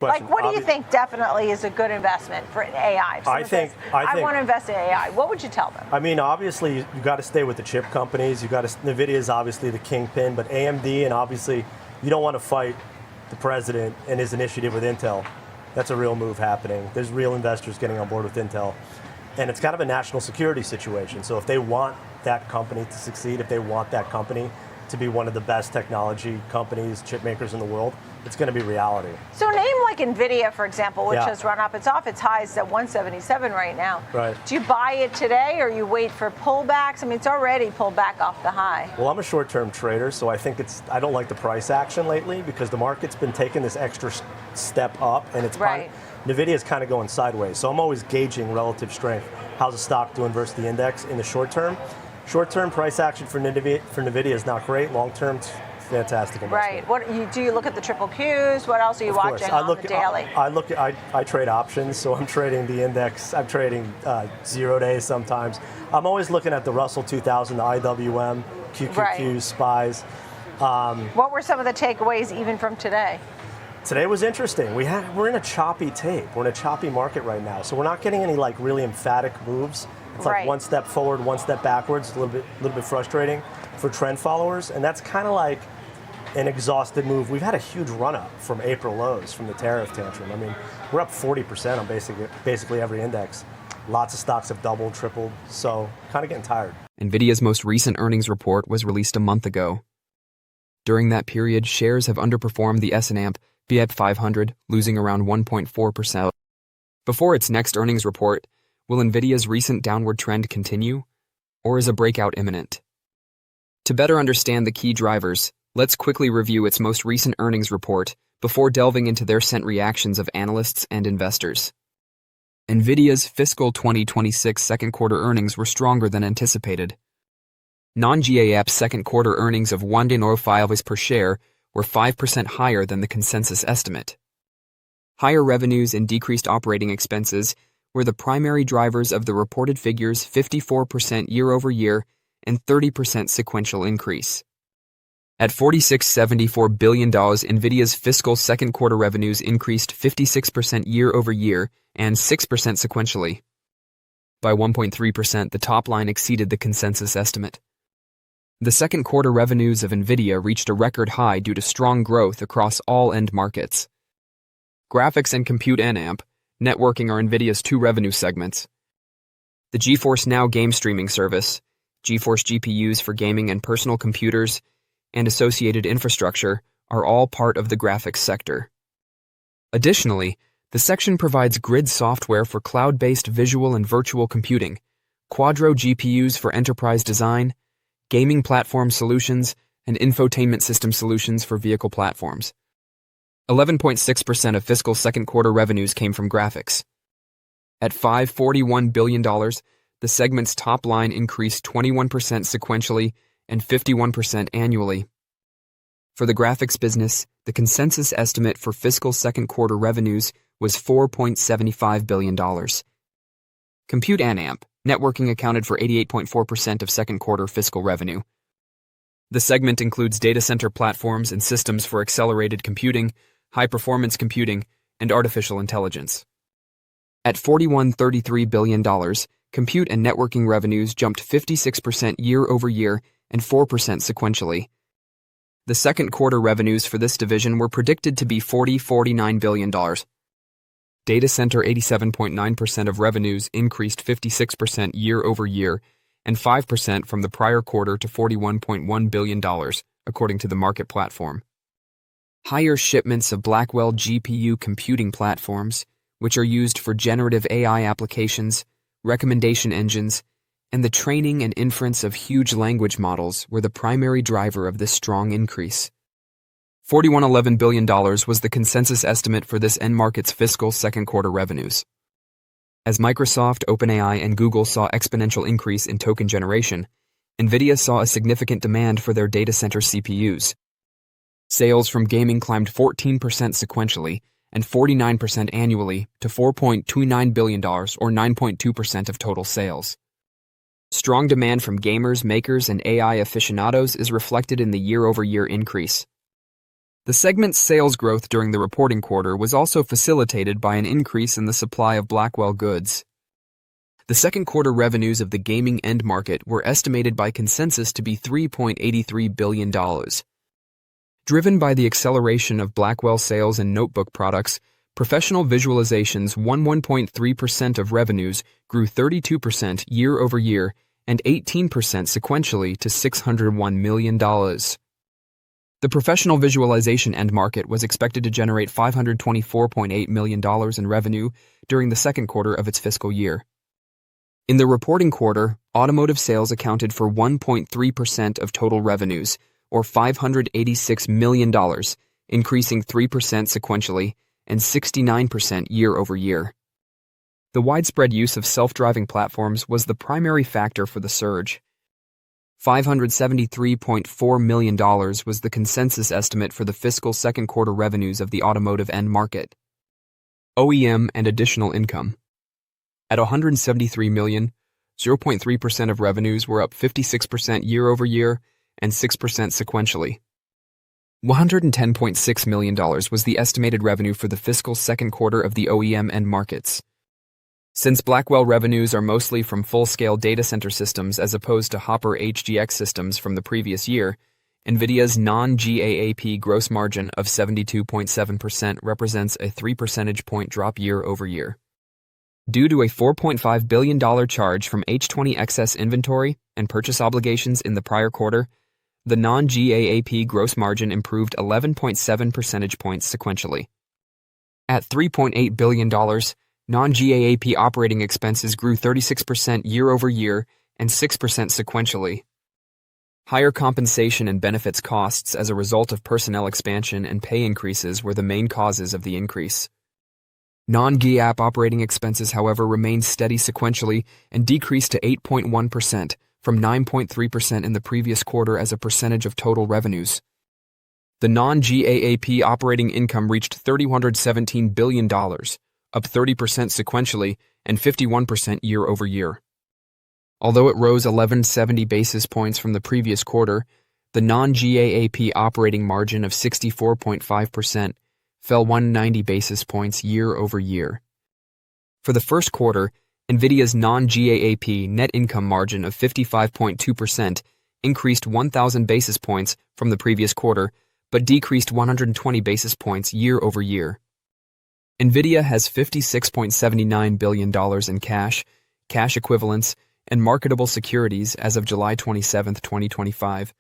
Question. Like, what do you think definitely is a good investment for AI? If someone says, I want to invest in AI. What would you tell them? I mean, obviously, you got to stay with the chip companies. Nvidia is obviously the kingpin, but AMD, and obviously, you don't want to fight the president and his initiative with Intel. That's a real move happening. There's real investors getting on board with Intel. And it's kind of a national security situation. So if they want that company to succeed, if they want that company to be one of the best technology companies, chip makers in the world, it's going to be reality. So a name like Nvidia, for example, which has run up, it's off its highs at 177 right now. Right. Do you buy it today or you wait for pullbacks? I mean, it's already pulled back off the high. Well, I'm a short-term trader, so I don't like the price action lately because the market's been taking this extra step up, and it's Nvidia is kind of going sideways. So I'm always gauging relative strength. How's the stock doing versus the index in the short term? Short-term price action for Nvidia is not great. Long-term, it's fantastic investment. Right. Do you look at the triple Qs? What else are you watching on the daily? I trade options, so I'm trading the index. I'm trading 0 days sometimes. I'm always looking at the Russell 2000, the IWM, QQQ, SPYs. What were some of the takeaways even from today? Today was interesting. We're in a choppy tape. We're in a choppy market right now, so we're not getting any like really emphatic moves. It's like one step forward, one step backwards. A little bit frustrating for trend followers, and that's kind of like an exhausted move. We've had a huge run up from April lows from the tariff tantrum. I mean, we're up 40% on basically every index. Lots of stocks have doubled, tripled, so kind of getting tired. Nvidia's most recent earnings report was released a month ago. During that period, shares have underperformed the S&P 500, losing around 1.4%. Before its next earnings report, will Nvidia's recent downward trend continue, or is a breakout imminent? To better understand the key drivers, let's quickly review its most recent earnings report before delving into their recent reactions of analysts and investors. Nvidia's fiscal 2026 second quarter earnings were stronger than anticipated. Non-GAAP second quarter earnings of $1.05 per share were 5% higher than the consensus estimate. Higher revenues and decreased operating expenses were the primary drivers of the reported figures' 54% year-over-year and 30% sequential increase. At $46.74 billion, Nvidia's fiscal second quarter revenues increased 56% year-over-year and 6% sequentially. By 1.3%, the top line exceeded the consensus estimate. The second quarter revenues of Nvidia reached a record high due to strong growth across all end markets. Graphics and compute and networking are Nvidia's two revenue segments. The GeForce Now game streaming service, GeForce GPUs for gaming and personal computers, and associated infrastructure are all part of the graphics sector. Additionally, the section provides grid software for cloud-based visual and virtual computing, Quadro GPUs for enterprise design, gaming platform solutions, and infotainment system solutions for vehicle platforms. 11.6% of fiscal second quarter revenues came from graphics. At $541 billion, the segment's top line increased 21% sequentially and 51% annually. For the graphics business, the consensus estimate for fiscal second quarter revenues was $4.75 billion. Compute and networking accounted for 88.4% of second quarter fiscal revenue. The segment includes data center platforms and systems for accelerated computing, high-performance computing, and artificial intelligence. At $41.33 billion, compute and networking revenues jumped 56% year-over-year and 4% sequentially. The second quarter revenues for this division were predicted to be $49 billion. Data center 87.9% of revenues increased 56% year-over-year and 5% from the prior quarter to $41.1 billion, according to the market platform. Higher shipments of Blackwell GPU computing platforms, which are used for generative AI applications, recommendation engines, and the training and inference of huge language models were the primary driver of this strong increase. $41.11 billion was the consensus estimate for this end market's fiscal second quarter revenues. As Microsoft, OpenAI, and Google saw exponential increase in token generation, Nvidia saw a significant demand for their data center CPUs. Sales from gaming climbed 14% sequentially and 49% annually to $4.29 billion, or 9.2% of total sales. Strong demand from gamers, makers, and AI aficionados is reflected in the year-over-year increase. The segment's sales growth during the reporting quarter was also facilitated by an increase in the supply of Blackwell goods. The second quarter revenues of the gaming end market were estimated by consensus to be $3.83 billion. Driven by the acceleration of Blackwell sales and notebook products, professional visualizations won 1.3% of revenues, grew 32% year-over-year and 18% sequentially to $601 million. The professional visualization end market was expected to generate $524.8 million in revenue during the second quarter of its fiscal year. In the reporting quarter, automotive sales accounted for 1.3% of total revenues, or $586 million, increasing 3% sequentially and 69% year-over-year. The widespread use of self-driving platforms was the primary factor for the surge. $573.4 million was the consensus estimate for the fiscal second quarter revenues of the automotive end market. OEM and additional income. At $173 million, 0.3% of revenues were up 56% year-over-year and 6% sequentially. $110.6 million was the estimated revenue for the fiscal second quarter of the OEM end markets. Since Blackwell revenues are mostly from full-scale data center systems as opposed to Hopper HGX systems from the previous year, Nvidia's non-GAAP gross margin of 72.7% represents a 3 percentage point drop year-over-year. Due to a $4.5 billion charge from H20 excess inventory and purchase obligations in the prior quarter, the non-GAAP gross margin improved 11.7 percentage points sequentially. At $3.8 billion, non-GAAP operating expenses grew 36% year-over-year and 6% sequentially. Higher compensation and benefits costs as a result of personnel expansion and pay increases were the main causes of the increase. Non-GAAP operating expenses, however, remained steady sequentially and decreased to 8.1% from 9.3% in the previous quarter as a percentage of total revenues. The non-GAAP operating income reached $317 billion, up 30% sequentially and 51% year-over-year. Although it rose 1170 basis points from the previous quarter, the non-GAAP operating margin of 64.5% fell 190 basis points year-over-year. For the first quarter, Nvidia's non-GAAP net income margin of 55.2% increased 1,000 basis points from the previous quarter, but decreased 120 basis points year-over-year. Nvidia has $56.79 billion in cash, cash equivalents, and marketable securities as of July 27, 2025,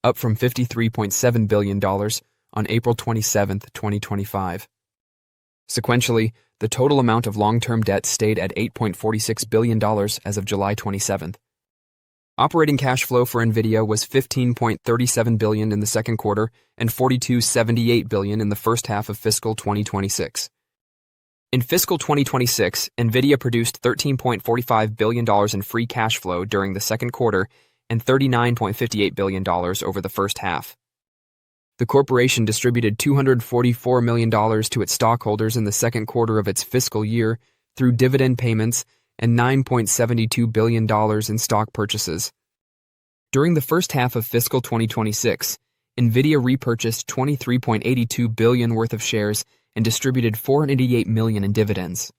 up from $53.7 billion on April 27, 2025. Sequentially, the total amount of long-term debt stayed at $8.46 billion as of July 27. Operating cash flow for Nvidia was $15.37 billion in the second quarter and $42.78 billion in the first half of fiscal 2026. In fiscal 2026, Nvidia produced $13.45 billion in free cash flow during the second quarter and $39.58 billion over the first half. The corporation distributed $244 million to its stockholders in the second quarter of its fiscal year through dividend payments and $9.72 billion in stock purchases. During the first half of fiscal 2026, Nvidia repurchased $23.82 billion worth of shares and distributed $488 million in dividends.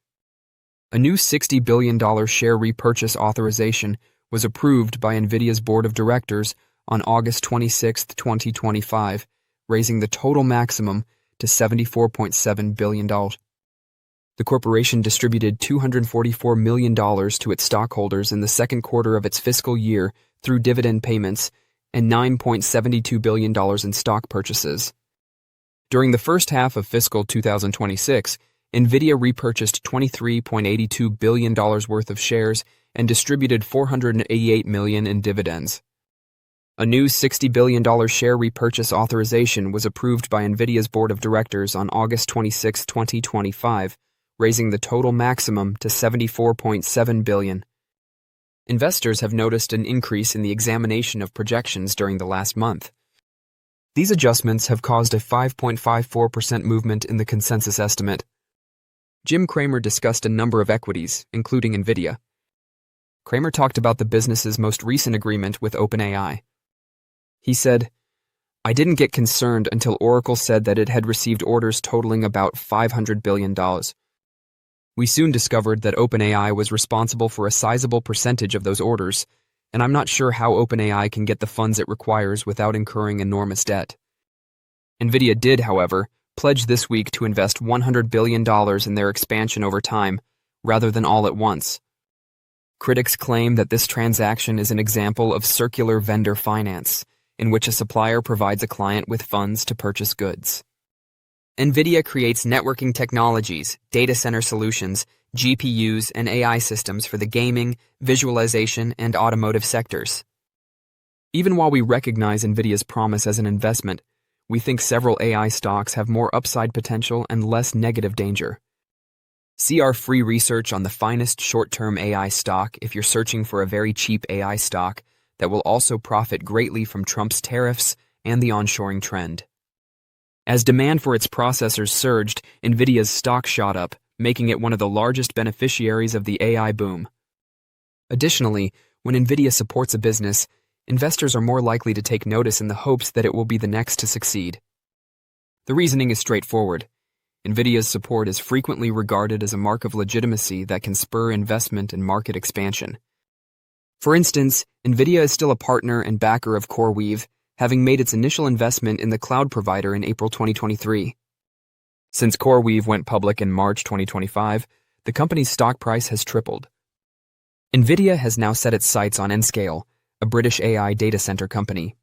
A new $60 billion share repurchase authorization was approved by Nvidia's board of directors on August 26, 2025, raising the total maximum to $74.7 billion. The corporation distributed $244 million to its stockholders in the second quarter of its fiscal year through dividend payments and $9.72 billion in stock purchases. During the first half of fiscal 2026, Nvidia repurchased $23.82 billion worth of shares and distributed $488 million in dividends. A new $60 billion share repurchase authorization was approved by Nvidia's board of directors on August 26, 2025, raising the total maximum to $74.7 billion. Investors have noticed an increase in the examination of projections during the last month. These adjustments have caused a 5.54% movement in the consensus estimate. Jim Cramer discussed a number of equities, including Nvidia. Cramer talked about the business's most recent agreement with OpenAI. He said, I didn't get concerned until Oracle said that it had received orders totaling about $500 billion. We soon discovered that OpenAI was responsible for a sizable percentage of those orders, and I'm not sure how OpenAI can get the funds it requires without incurring enormous debt. Nvidia did, however, pledge this week to invest $100 billion in their expansion over time, rather than all at once. Critics claim that this transaction is an example of circular vendor finance, in which a supplier provides a client with funds to purchase goods. Nvidia creates networking technologies, data center solutions, GPUs, and AI systems for the gaming, visualization, and automotive sectors. Even while we recognize Nvidia's promise as an investment, we think several AI stocks have more upside potential and less negative danger. See our free research on the finest short-term AI stock if you're searching for a very cheap AI stock that will also profit greatly from Trump's tariffs and the onshoring trend. As demand for its processors surged, Nvidia's stock shot up, making it one of the largest beneficiaries of the AI boom. Additionally, when Nvidia supports a business, investors are more likely to take notice in the hopes that it will be the next to succeed. The reasoning is straightforward. Nvidia's support is frequently regarded as a mark of legitimacy that can spur investment and market expansion. For instance, Nvidia is still a partner and backer of CoreWeave, having made its initial investment in the cloud provider in April 2023. Since CoreWeave went public in March 2025, the company's stock price has tripled. Nvidia has now set its sights on Nscale, a British AI data center company.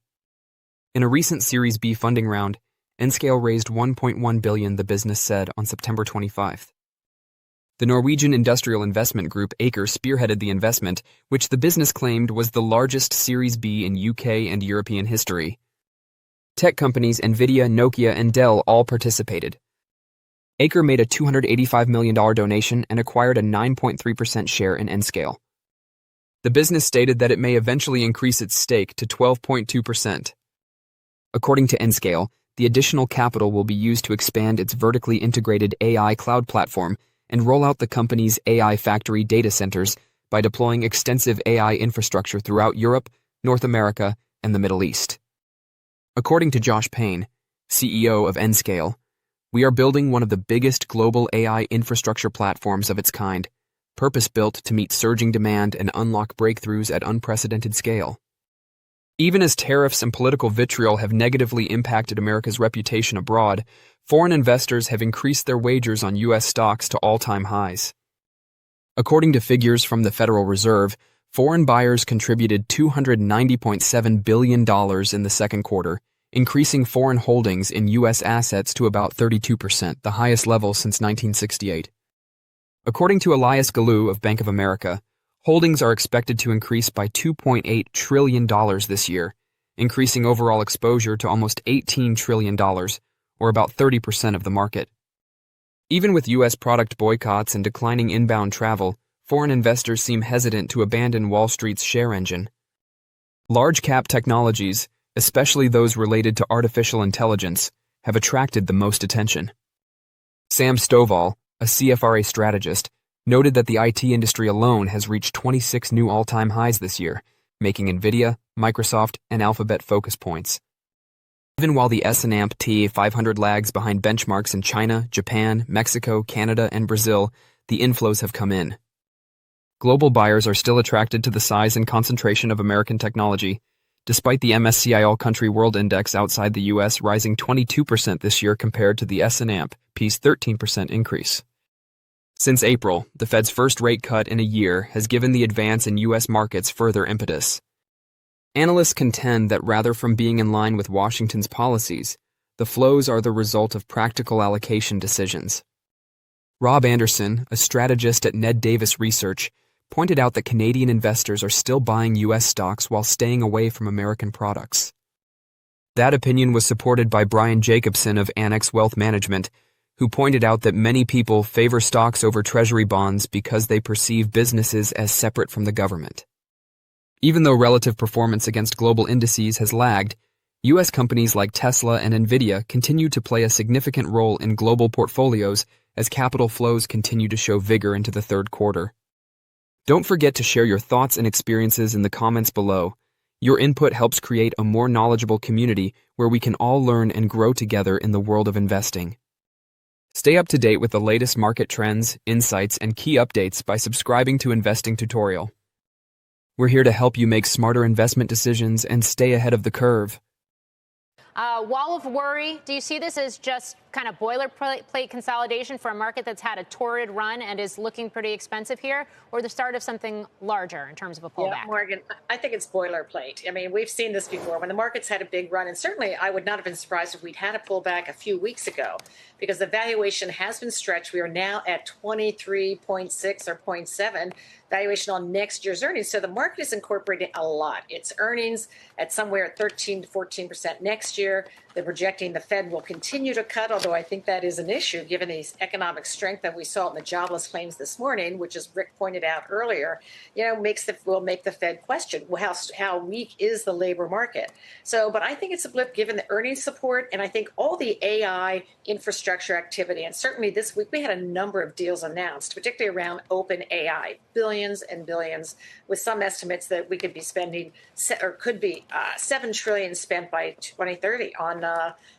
In a recent Series B funding round, Nscale raised $1.1 billion, the business said on September 25. The Norwegian industrial investment group Aker spearheaded the investment, which the business claimed was the largest Series B in UK and European history. Tech companies Nvidia, Nokia, and Dell all participated. Aker made a $285 million donation and acquired a 9.3% share in Nscale. The business stated that it may eventually increase its stake to 12.2%. According to Nscale, the additional capital will be used to expand its vertically integrated AI cloud platform and roll out the company's AI factory data centers by deploying extensive AI infrastructure throughout Europe, North America, and the Middle East. According to Josh Payne, CEO of Nscale, we are building one of the biggest global AI infrastructure platforms of its kind, purpose-built to meet surging demand and unlock breakthroughs at unprecedented scale. Even as tariffs and political vitriol have negatively impacted America's reputation abroad, foreign investors have increased their wagers on U.S. stocks to all-time highs. According to figures from the Federal Reserve, foreign buyers contributed $290.7 billion in the second quarter, increasing foreign holdings in U.S. assets to about 32%, the highest level since 1968. According to Elias Galou of Bank of America, holdings are expected to increase by $2.8 trillion this year, increasing overall exposure to almost $18 trillion, or about 30% of the market. Even with U.S. product boycotts and declining inbound travel, foreign investors seem hesitant to abandon Wall Street's share engine. Large-cap technologies, especially those related to artificial intelligence, have attracted the most attention. Sam Stovall, a CFRA strategist, noted that the IT industry alone has reached 26 new all-time highs this year, making Nvidia, Microsoft, and Alphabet focus points. Even while the S&P 500 lags behind benchmarks in China, Japan, Mexico, Canada, and Brazil, the inflows have come in. Global buyers are still attracted to the size and concentration of American technology, despite the MSCI All-Country World Index outside the U.S. rising 22% this year compared to the S&P's 13% increase. Since April, the Fed's first rate cut in a year has given the advance in U.S. markets further impetus. Analysts contend that rather from being in line with Washington's policies, the flows are the result of practical allocation decisions. Rob Anderson, a strategist at Ned Davis Research, pointed out that Canadian investors are still buying U.S. stocks while staying away from American products. That opinion was supported by Brian Jacobson of Annex Wealth Management, who pointed out that many people favor stocks over treasury bonds because they perceive businesses as separate from the government. Even though relative performance against global indices has lagged, U.S. companies like Tesla and Nvidia continue to play a significant role in global portfolios as capital flows continue to show vigor into the third quarter. Don't forget to share your thoughts and experiences in the comments below. Your input helps create a more knowledgeable community where we can all learn and grow together in the world of investing. Stay up to date with the latest market trends, insights, and key updates by subscribing to Investing Tutorial. We're here to help you make smarter investment decisions and stay ahead of the curve. Wall of worry, do you see this as just kind of boilerplate consolidation for a market that's had a torrid run and is looking pretty expensive here, or the start of something larger in terms of a pullback? Yeah, Morgan, I think it's boilerplate. I mean, we've seen this before when the market's had a big run, and certainly I would not have been surprised if we'd had a pullback a few weeks ago because the valuation has been stretched. We are now at 23.6 or 0.7 valuation on next year's earnings. So the market is incorporating a lot. Its earnings at somewhere at 13 to 14% next year. They're projecting the Fed will continue to cut, although I think that is an issue given the economic strength that we saw in the jobless claims this morning, which, as Rick pointed out earlier, will make the Fed question, well, how weak is the labor market? So, but I think it's a blip given the earnings support, and I think all the AI infrastructure activity, and certainly this week we had a number of deals announced, particularly around OpenAI, billions and billions, with some estimates that we could be spending, or could be $7 trillion spent by 2030 on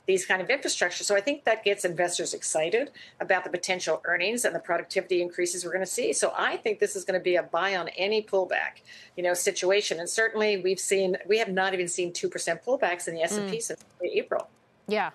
these kind of infrastructure. So I think that gets investors excited about the potential earnings and the productivity increases we're going to see. So I think this is going to be a buy on any pullback, situation. And certainly we have not even seen 2% pullbacks in the S&P since April. Yeah.